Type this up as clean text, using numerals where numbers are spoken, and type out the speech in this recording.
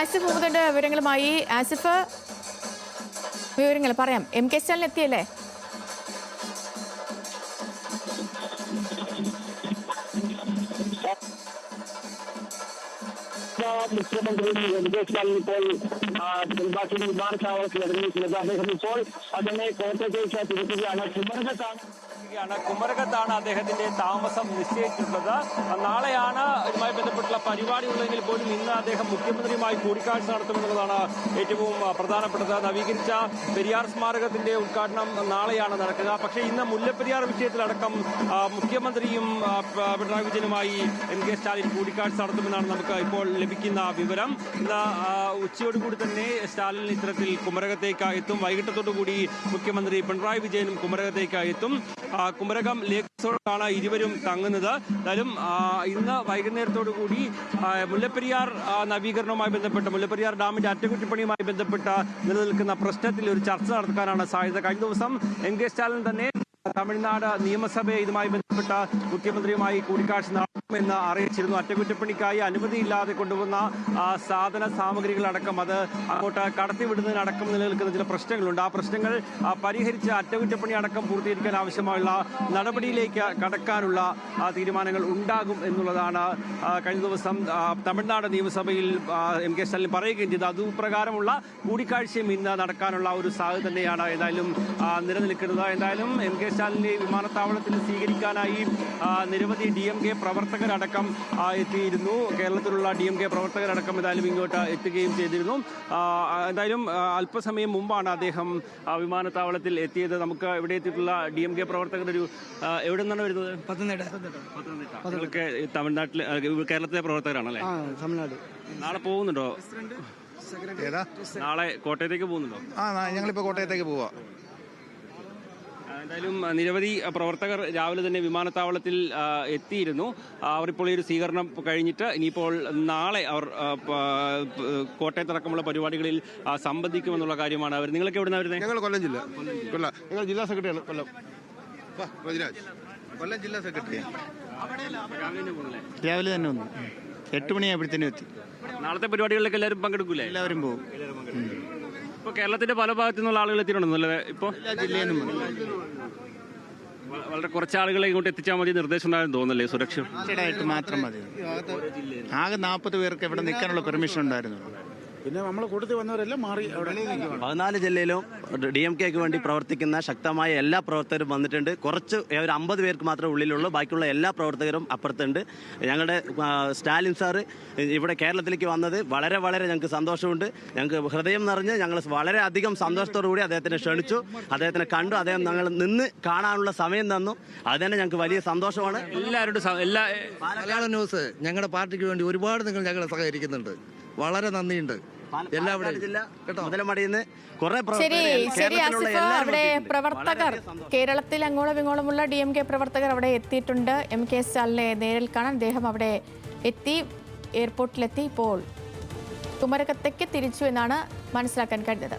ആസിഫ് മുഹമ്മദിന്റെ വിവരങ്ങളുമായി. ആസിഫ്, വിവരങ്ങൾ പറയാം. MK സ്റ്റാലിൻ എത്തിയല്ലേ? മുഖ്യമന്ത്രി MK സ്റ്റാലിൻ ഇപ്പോൾ നെടുമ്പാശ്ശേരി വിമാനത്താവളത്തിൽ ഇറങ്ങിയിട്ടുള്ളത്. അദ്ദേഹം ഇപ്പോൾ അതിനെ കോട്ടയത്തേക്ക് തിരിക്കുകയാണ്. കുമരകത്താണ് അദ്ദേഹത്തിന്റെ താമസം നിശ്ചയിച്ചിട്ടുള്ളത്. നാളെയാണ് ഇതുമായി ബന്ധപ്പെട്ടുള്ള പരിപാടിയുള്ളതെങ്കിൽ പോലും ഇന്ന് അദ്ദേഹം മുഖ്യമന്ത്രിയുമായി കൂടിക്കാഴ്ച നടത്തുമെന്നുള്ളതാണ് ഏറ്റവും പ്രധാനപ്പെട്ടത്. നവീകരിച്ച പെരിയാർ സ്മാരകത്തിന്റെ ഉദ്ഘാടനം നാളെയാണ് നടക്കുക. പക്ഷേ ഇന്ന് മുല്ലപ്പെരിയാർ വിഷയത്തിലടക്കം മുഖ്യമന്ത്രിയും പിണറായി വിജയനുമായി MK സ്റ്റാലിൻ കൂടിക്കാഴ്ച നടത്തുമെന്നാണ് നമുക്ക് ഇപ്പോൾ ലഭിക്കുന്ന വിവരം. ഇന്ന് ഉച്ചയോടുകൂടി തന്നെ സ്റ്റാലിൻ ഇത്തരത്തിൽ കുമരകത്തേക്ക് എത്തും. വൈകിട്ടത്തോടുകൂടി മുഖ്യമന്ത്രി പിണറായി വിജയനും കുമരകത്തേക്ക് എത്തും. കുമരകം ലേക്ക് റിസോർട്ടിലാണ് ഇരുവരും തങ്ങുന്നത്. എന്തായാലും ഇന്ന് വൈകുന്നേരത്തോടു കൂടി മുല്ലപ്പെരിയാർ നവീകരണവുമായി ബന്ധപ്പെട്ട മുല്ലപ്പെരിയാർ ഡാമിന്റെ അറ്റകുറ്റപ്പണിയുമായി ബന്ധപ്പെട്ട നിലനിൽക്കുന്ന പ്രശ്നത്തിൽ ഒരു ചർച്ച നടത്താനാണ് സാധ്യത. കഴിഞ്ഞ ദിവസം MK സ്റ്റാലിൻ തന്നെ തമിഴ്നാട് നിയമസഭയെ ഇതുമായി ബന്ധപ്പെട്ട മുഖ്യമന്ത്രിയുമായി കൂടിക്കാഴ്ച നടത്തുമെന്ന് അറിയിച്ചിരുന്നു. അറ്റകുറ്റപ്പണിക്കായി അനുമതിയില്ലാതെ കൊണ്ടുവന്ന സാധന സാമഗ്രികളടക്കം അത് അങ്ങോട്ട് കടത്തിവിടുന്നതിനടക്കം നിലനിൽക്കുന്ന ചില പ്രശ്നങ്ങളുണ്ട്. ആ പ്രശ്നങ്ങൾ പരിഹരിച്ച് അറ്റകുറ്റപ്പണി അടക്കം പൂർത്തീകരിക്കാൻ ആവശ്യമായുള്ള നടപടിയിലേക്ക് കടക്കാനുള്ള തീരുമാനങ്ങൾ ഉണ്ടാകും എന്നുള്ളതാണ് കഴിഞ്ഞ ദിവസം തമിഴ്നാട് നിയമസഭയിൽ MK സ്റ്റാലിൻ പറയുകയും ചെയ്തത്. അതുപ്രകാരമുള്ള കൂടിക്കാഴ്ചയും ഇന്ന് നടക്കാനുള്ള ഒരു സാധ്യത തന്നെയാണ് എന്തായാലും നിലനിൽക്കുന്നത്. എന്തായാലും MK സ്റ്റാലിനെ വിമാനത്താവളത്തിൽ സ്വീകരിക്കാനായി നിരവധി DMK പ്രവർത്തകരടക്കം എത്തിയിരുന്നു. കേരളത്തിലുള്ള DMK പ്രവർത്തകരടക്കം എന്തായാലും ഇങ്ങോട്ട് എത്തുകയും ചെയ്തിരുന്നു. എന്തായാലും അല്പസമയം മുമ്പാണ് അദ്ദേഹം വിമാനത്താവളത്തിൽ എത്തിയത്. നമുക്ക് ഇവിടെ എത്തിയിട്ടുള്ള DMK പ്രവർത്തകർ ഒരു എവിടെ നിന്നാണ് വരുന്നത്? പത്തനംതിട്ട. തമിഴ്നാട്ടിലെ കേരളത്തിലെ പ്രവർത്തകരാണല്ലേ? തമിഴ്നാട്. നാളെ പോകുന്നുണ്ടോ? നാളെ കോട്ടയത്തേക്ക് പോകുന്നുണ്ടോ? ഞങ്ങളിപ്പോ കോട്ടയത്തേക്ക് പോവാ. എന്തായാലും നിരവധി പ്രവർത്തകർ രാവിലെ തന്നെ വിമാനത്താവളത്തിൽ എത്തിയിരുന്നു. അവരിപ്പോൾ ഈ ഒരു സ്വീകരണം കഴിഞ്ഞിട്ട് ഇനിയിപ്പോൾ നാളെ അവർ കോട്ടയത്തടക്കമുള്ള പരിപാടികളിൽ സംബന്ധിക്കുമെന്നുള്ള കാര്യമാണ് അവർ. നിങ്ങളൊക്കെ എവിടെ നിന്നാണ് വരുന്നത്? ഞങ്ങൾ കൊല്ലം ജില്ല. ഞങ്ങൾ ജില്ലാ സെക്രട്ടറിയാണ്. കൊല്ലം ജില്ലാ സെക്രട്ടറി. രാവിലെ തന്നെ വന്നു. 8 മണിയാകുമ്പോഴത്തേനും എത്തി. നാളത്തെ പരിപാടികളിലൊക്കെ എല്ലാവരും പങ്കെടുക്കൂലേ? എല്ലാവരും പോകും. ഇപ്പോൾ കേരളത്തിന്റെ പല ഭാഗത്തു നിന്നുള്ള ആളുകൾ എത്തിയിട്ടുണ്ടെന്നല്ലേ? ഇപ്പോൾ ജില്ലയിൽ വളരെ കുറച്ച് ആളുകളെ ഇങ്ങോട്ട് എത്തിച്ചാൽ മതി നിർദ്ദേശം ഉണ്ടായെന്ന് തോന്നുന്നല്ലേ? സുരക്ഷ മാത്രം മതി. ആകെ 40 പേർക്ക് ഇവിടെ നിൽക്കാനുള്ള പെർമിഷൻ ഉണ്ടായിരുന്നു. പിന്നെ നമ്മൾ കൂട്ടത്തിൽ വന്നവരെല്ലാം മാറി. 14 ജില്ലയിലും DMKക്ക് വേണ്ടി പ്രവർത്തിക്കുന്ന ശക്തമായ എല്ലാ പ്രവർത്തകരും വന്നിട്ടുണ്ട്. കുറച്ച് ഒരു 50 പേർക്ക് മാത്രമേ ഉള്ളിലുള്ളൂ. ബാക്കിയുള്ള എല്ലാ പ്രവർത്തകരും അപ്പുറത്തുണ്ട്. ഞങ്ങളുടെ സ്റ്റാലിൻ സാറ് ഇവിടെ കേരളത്തിലേക്ക് വന്നത് വളരെ വളരെ ഞങ്ങൾക്ക് സന്തോഷമുണ്ട്. ഞങ്ങൾക്ക് ഹൃദയം നിറഞ്ഞ് ഞങ്ങൾ വളരെ അധികം സന്തോഷത്തോടു കൂടി അദ്ദേഹത്തിനെ ക്ഷണിച്ചു. അദ്ദേഹത്തിനെ കണ്ടു. അദ്ദേഹം ഞങ്ങൾ നിന്ന് കാണാനുള്ള സമയം തന്നു. അത് തന്നെ ഞങ്ങൾക്ക് വലിയ സന്തോഷമാണ്. എല്ലാവരുടെ മലയാളം ന്യൂസ് ഞങ്ങളുടെ പാർട്ടിക്ക് വേണ്ടി ഒരുപാട് നിങ്ങൾ ഞങ്ങളെ സഹകരിക്കുന്നുണ്ട്. വളരെ നന്ദിയുണ്ട്. അവിടെ പ്രവർത്തകർ കേരളത്തിൽ അങ്ങോളം ഇങ്ങോളമുള്ള DMK പ്രവർത്തകർ അവിടെ എത്തിയിട്ടുണ്ട്. MK സ്റ്റാലിനെ നേരിൽ കാണാൻ അദ്ദേഹം അവിടെ എത്തി, എയർപോർട്ടിലെത്തി. ഇപ്പോൾ കുമരകത്തേക്ക് തിരിച്ചു എന്നാണ് മനസ്സിലാക്കാൻ കഴിഞ്ഞത്.